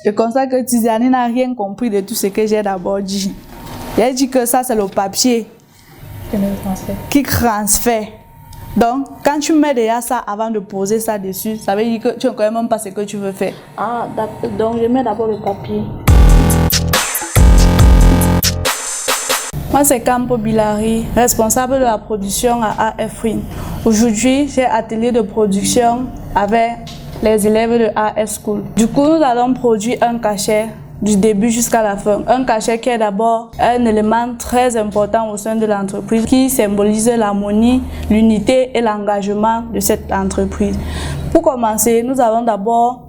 Je constate que Tiziani n'a rien compris de tout ce que j'ai d'abord dit. J'ai dit que ça c'est le papier qui transfère. Donc, quand tu mets déjà ça avant de poser ça dessus, ça veut dire que tu ne connais même pas ce que tu veux faire. Ah, d'accord. Donc, je mets d'abord le papier. Moi, c'est Campo Bilari, responsable de la production à AF Win. Aujourd'hui, j'ai atelier de production avec les élèves de AS School. Du coup, nous allons produire un cachet du début jusqu'à la fin. Un cachet qui est d'abord un élément très important au sein de l'entreprise qui symbolise l'harmonie, l'unité et l'engagement de cette entreprise. Pour commencer, nous allons d'abord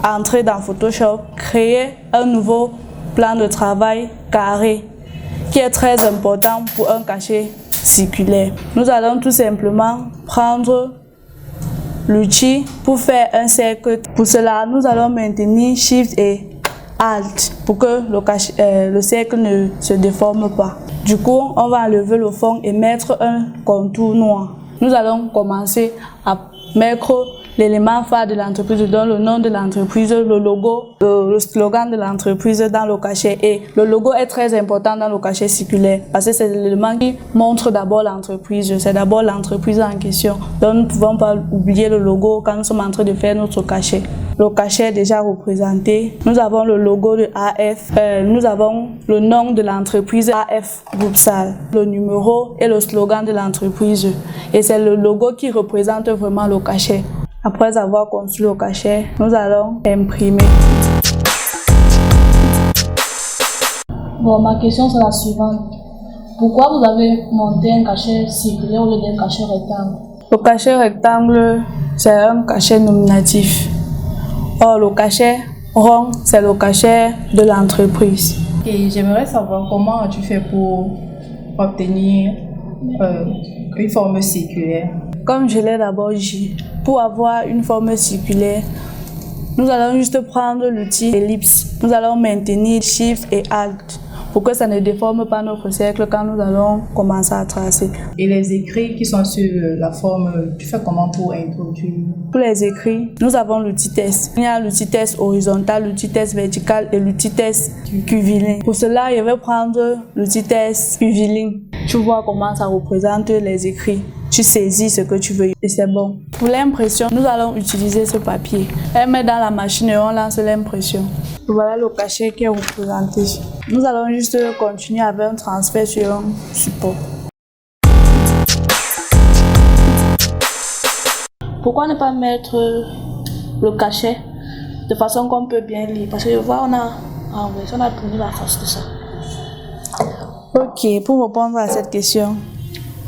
entrer dans Photoshop, créer un nouveau plan de travail carré qui est très important pour un cachet circulaire. Nous allons tout simplement prendre l'outil pour faire un cercle. Pour cela, nous allons maintenir Shift et Alt pour que le cercle ne se déforme pas. Du coup, on va enlever le fond et mettre un contour noir. Nous allons commencer à mettre l'élément phare de l'entreprise, donc le nom de l'entreprise, le logo, le slogan de l'entreprise dans le cachet. Et le logo est très important dans le cachet circulaire parce que c'est l'élément qui montre d'abord l'entreprise. C'est d'abord l'entreprise en question. Donc nous ne pouvons pas oublier le logo quand nous sommes en train de faire notre cachet. Le cachet est déjà représenté. Nous avons le logo de AF. Nous avons le nom de l'entreprise AF Groupe Sal, le numéro et le slogan de l'entreprise. Et c'est le logo qui représente vraiment le cachet. Après avoir conçu le cachet, nous allons imprimer. Bon, ma question c'est la suivante. Pourquoi vous avez monté un cachet circulaire au lieu d'un cachet rectangle? Le cachet rectangle, c'est un cachet nominatif. Or, le cachet rond, c'est le cachet de l'entreprise. Et j'aimerais savoir comment tu fais pour obtenir une forme circulaire. Comme je l'ai d'abord dit, pour avoir une forme circulaire, nous allons juste prendre l'outil ellipse. Nous allons maintenir Shift et Alt pour que ça ne déforme pas notre cercle quand nous allons commencer à tracer. Et les écrits qui sont sur la forme, tu fais comment pour introduire? Pour les écrits, nous avons l'outil test. Il y a l'outil test horizontal, l'outil test vertical et l'outil test curviligne. Pour cela, je vais prendre l'outil test curviligne. Tu vois comment ça représente les écrits. Tu saisis ce que tu veux et c'est bon. Pour l'impression, nous allons utiliser ce papier. Elle met dans la machine et on lance l'impression. Voilà le cachet qui est représenté. Nous allons juste continuer avec un transfert sur un support. Pourquoi ne pas mettre le cachet de façon qu'on peut bien lire? Parce que je vois, on a tourné la face de ça. Ok, pour répondre à cette question,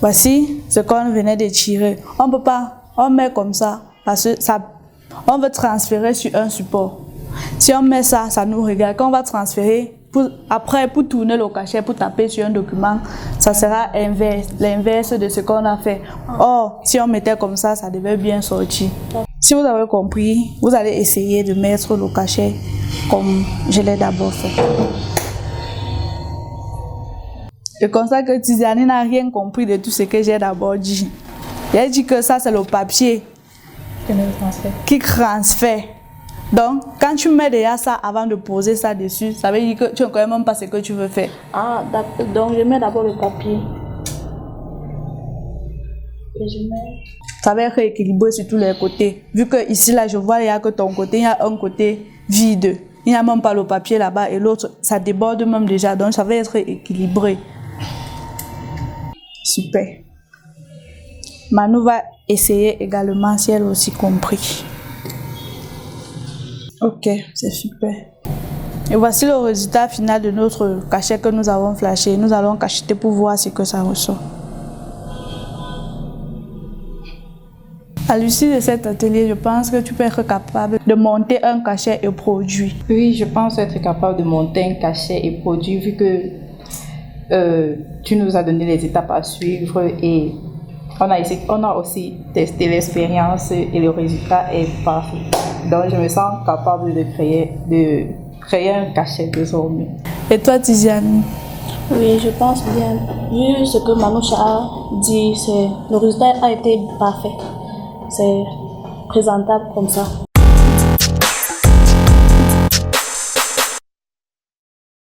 voici ce qu'on venait de tirer. On peut pas, on met comme ça parce que on veut transférer sur un support. Si on met ça, ça nous regarde. Quand on va transférer, après pour tourner le cachet, pour taper sur un document, ça sera l'inverse de ce qu'on a fait. Or, si on mettait comme ça, ça devait bien sortir. Si vous avez compris, vous allez essayer de mettre le cachet comme je l'ai d'abord fait. Je constate que Tiziani n'a rien compris de tout ce que j'ai d'abord dit. J'ai dit que ça c'est le papier qui transfère. Donc, quand tu mets déjà ça avant de poser ça dessus, ça veut dire que tu ne connais même pas ce que tu veux faire. Ah, d'accord. Donc, je mets d'abord le papier. Et je mets... Ça va rééquilibrer sur tous les côtés. Vu que ici, là, je vois, il n'y a que ton côté, il y a un côté vide. Il n'y a même pas le papier là-bas et l'autre, ça déborde même déjà. Donc, ça va être équilibré. Super. Manu va essayer également si elle a aussi compris. Ok, c'est super. Et voici le résultat final de notre cachet que nous avons flashé. Nous allons cacheter pour voir ce que ça ressort. À l'issue de cet atelier, je pense que tu peux être capable de monter un cachet et produit. Oui, je pense être capable de monter un cachet et produit vu que tu nous as donné les étapes à suivre et on a aussi testé l'expérience et le résultat est parfait. Donc je me sens capable de créer un cachet désormais. Et toi, Tiziani? Oui, je pense bien. Vu ce que Manoucha a dit, le résultat a été parfait. C'est présentable comme ça.